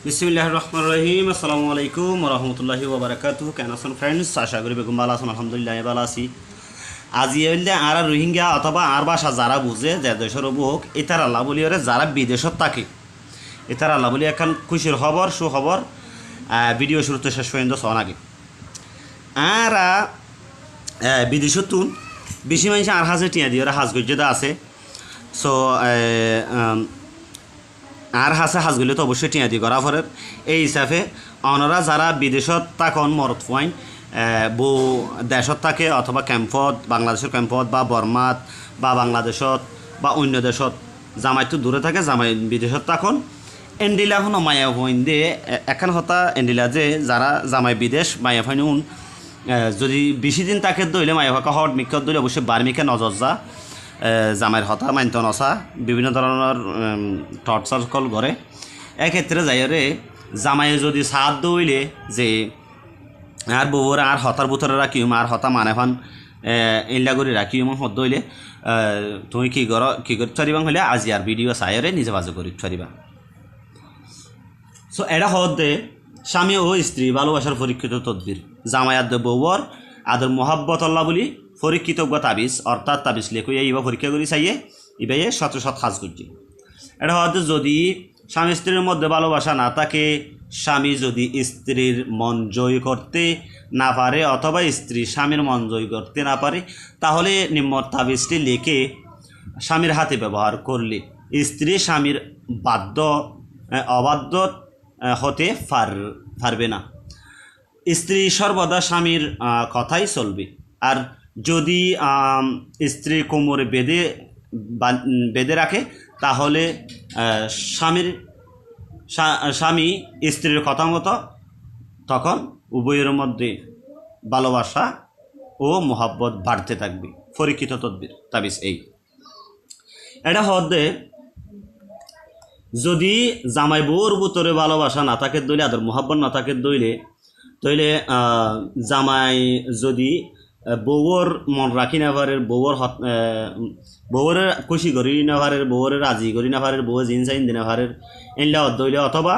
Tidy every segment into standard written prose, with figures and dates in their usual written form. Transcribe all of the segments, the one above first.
বিসমিল্লাহির রহমানির রহিম। আসসালামু আলাইকুম ওয়া রাহমাতুল্লাহি ওয়া বারাকাতুহু। কেন আছেন ফ্রেন্ডস? আশা করি বেগম ভালো আছেন। আলহামদুলিল্লাহ আমি ভালো আছি। আজি হইলে আর রোহিঙ্গা অথবা আর ভাষা যারা বুঝে যে দেশের বুক ইতার আল্লাহ বলি ওরে যারা বিদেশত থাকে ইতার আল্লাহ বলি এখন খুশির খবর সুখবর ভিডিও শুরুতে শেষ পর্যন্ত শোন আগে আর বিদেশতুন বেশি মানুষ আর হাজে টিয়া দিয়ে ওরা হাজ গজ্জেদা আছে। সো আর হাসে হাজগুলি তো অবশ্যই টিয়া দিয়ে করা ফরের এই হিসাবে অনরা যারা বিদেশত তাকন মরত ফুয়াইন বো দেশত থাকে অথবা ক্যাম্পত বাংলাদেশের ক্যাম্পত বা বর্মাত বা বাংলাদেশত বা অন্য দেশত জামাইতো দূরে থাকে জামাই বিদেশত তাকন এন্ডিলা হন মায়া হইন দিয়ে এখন হতা এন্ডিলা যে যারা জামাই বিদেশ মায়া হইন যদি বেশি দিন তাকে দইলে মায়া হকা হট মিক্ষত দইলে অবশ্যই বার্মিকে নজর যা জামাইয়ের হতা মাইন্ত নসা বিভিন্ন ধরনের টর্চার কল করে এক্ষেত্রে যাইরে জামাইয়ে যদি সাথ দইলে যে আর বউরা আর হতার বুতরে রাখিম আর হতা মানে ফান ইল্লা করে রাখিম হত দইলে তুমি কি করতে পারিবা হলে আজি আর ভিডিও চাইরে নিজে বাজে করি পারিবা। সো এটা হত দে স্বামী ও স্ত্রী ভালোবাসার পরীক্ষিত তদ্বির জামাই আদ বউর আদর মোহাব্বত আল্লাহ বলি পরীক্ষিত তাবিজ অর্থাৎ তাবিজ লেখো এইবা পরীক্ষা করি চাইয়ে ইবাইয়ে শত শত সাজ করছি। এটা হয়তো যদি স্বামী স্ত্রীর মধ্যে ভালোবাসা না থাকে, স্বামী যদি স্ত্রীর মন জয় করতে না পারে অথবা স্ত্রী স্বামীর মন জয় করতে না পারে, তাহলে নিম্ন তাবিজটি লিখে স্বামীর হাতে ব্যবহার করলে স্ত্রী স্বামীর অবাধ্য হতে পারবে না। স্ত্রী সর্বদা স্বামীর কথাই চলবে। আর যদি স্ত্রী কোমরে বেঁধে রাখে তাহলে স্বামী স্ত্রীর কথা মতো তখন উভয়ের মধ্যে ভালোবাসা ও মোহাব্বত বাড়তে থাকবে। পরীক্ষিত তদ্বির তাবিজ এই এটা হদে যদি জামাই বউর ভিতরে ভালোবাসা না থাকে দইলে আদর মোহাব্বত না থাকে দইলে তইলে জামাই যদি বউর মন রাখি না পারে, বউর খুশি করি না পারে, বউর রাজি করি না পারে, বউ জিন চাইন দিনা পারে এনলা দইলে অথবা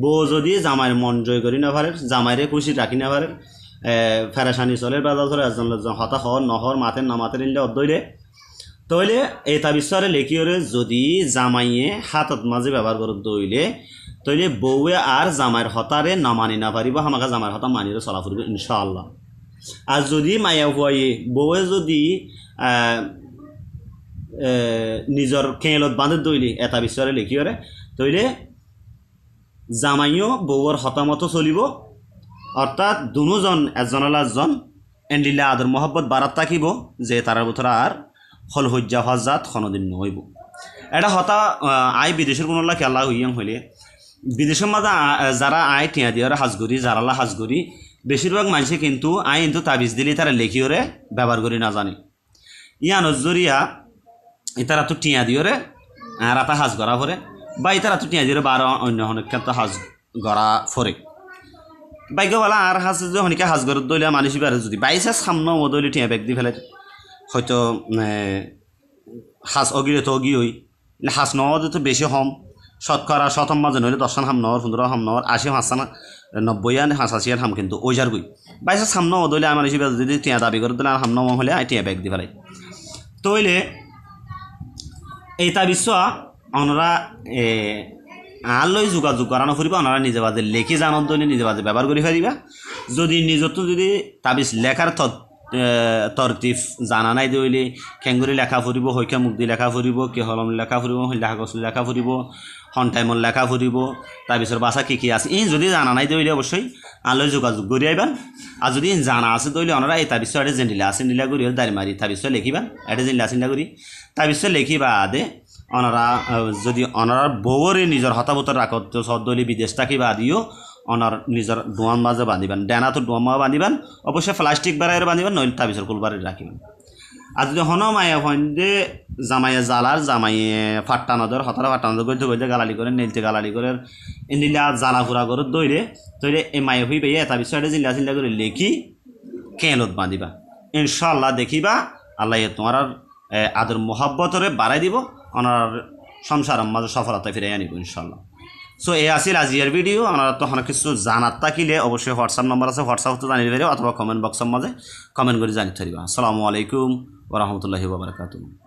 বউ যদি জামাইয়ের মন জয় করি না পারে, জামাইরে খুশি রাখি না পারে, ফেরাসানি চলে বাজার চলে হতা হর নহর মাতের না মাতের এনলা দইলে তইলে এই তাবিজরে লেখিওরে যদি জামাইয়ে হাতত মাঝে ব্যবহার করে দইলে তইলে বউয়ে আর জামাইয়ের হতারে না মানি না পারিব, আমাকে জামাইয়ের হতা মানিরে চলা ফুরবে ইনশাআল্লাহ। আর যদি মায়া হুয়াইয়ে বউয়ে যদি নিজের খেলত বাঁধে দইলে এটা বিশ্বরে লেখিওরে তইলে জামাইও বউর হতামতো চলিব, অর্থাৎ দুজন একজন এন্ডিলা আদর মোহাব্বত বারাত থাকিব যে তার ভিতরে আর হল হজ্জা হজাত কোনোদিন নহইব। এটা হতা আই বিদেশের কোনো খেলা হইয়াং হইলে বিদেশের মাঝে যারা আয় টিয়া দিয়ে হাজগুড়ি যারালা হাজগুড়ি বেশিরভাগ মানুষে কিন্তু আই কিন্তু তাবিজ দিলে তারা লেখিওরে ব্যবহার করি না জানে ইয়ানোর জরিয়া তারা তো টিয়া দিওরে রাতা হাজ গড়া ফরে বা তারা তো টিয়া দিয়ে বা অন্য অনেক ক্ষেত্রে হাজ গড়া ফরে বাইকওয়ালা আর হাজ হনিকে হাজ গড় দইলে মানুষ বারে যদি বাইশে সামনে মদলি টিয়া ব্যাগ দি ফেলে হয়তো হাজ অগিরে তো অগি হই হাজ নওয়াতে তো বেশি হম শতকরা শতম মাঝে নইলে 10 হাম নর 15 হাম নর 80 হাসান 90 আন 85 হাম কিন্তু ওইজার গই বাইশে সামনে মদলি আমার হিসেবে যদি টিয়া দাবি করে দিলে হাম নম হলে টিয়া ব্যাগ দি ফেলাই তইলে এই তাবিজ ওনারা আলই যোগাযোগ করানো ফুরিব, ওনারা নিজে বাজে লেখি জানত দইলে নিজে বাজে ব্যবহার করি ফারিবা। যদি নিজতো যদি তাবিজ লেখার তরতিফ জানা নাই দইলে খেঙ্গুরি লেখা ফুরিব, হৈখা মুখ দি লেখা ফুরিব, কি হলম লেখা ফুরিব, লেখা কচলি লেখা ফুরিব, হন টাইমত লেখা ফুরিব, তাবিজের বাসা কি আছে ই যদি জানা নাই দইলে অবশ্যই আলই যোগাযোগ করি আইবান। আর যদি জানা আছে দইলে ওনারা এই তাবিজ এটে জেন্ডিলা আছে নিলা করি দাঁড়ি মারি তাবিজ লিখিবান এটে জেন্ডিলা চিন্তা করি তাবিজ লিখিবা আদে ওনারা যদি ওনার বউরে নিজের হতাবতর রাখত সদলি বিদেশ থাকিবা দিও ওনার নিজের ডোয়াম মাঝে বাঁধিবেন, ডেনা তো ডোয়াম মাঝে বাঁধিবেন, অবশ্যই প্লাস্টিক বেড়াইরে বাঁধিবেন, নইলে তাবিজের কুলবারে রাখিবেন। আর যদি হন মায়া হইন্দে জামাইয়ে জালার জামাইয়ে ফাট্টানদের হতারা ফাট্টানদের গইতে গইতে গালালি করে নেলতে গালালি করে এনিলা জ্বালা ফুরা করে দইলে তইলে এই মায়ে হই বেয়ে তাবিজ জিল্লা চিল্লা করে লেখি কেলত বাঁধিবা ইনশাআল্লাহ দেখিবা আল্লাহ তোমার আদর মোহাব্বতরে বাড়াই দিব, ওনার সংসার মাঝে সফলতা ফিরে আনিব ইনশাআল্লাহ। সো এই আছিল আজিৰ ভিডিঅ' আপনারা তখন কিছু জানাত থাকিলে অবশ্যই হোয়াটসঅ্যাপ নম্বর আছে হোয়াটসঅ্যাপতো জানিয়ে পারিব অথবা কমেন্ট বক্সের মাঝে কমেন্ট করে জানিয়ে থাকবা। আসসালামু আলাইকুম ওয়া রাহমাতুল্লাহি ওয়া বারাকাতুহু।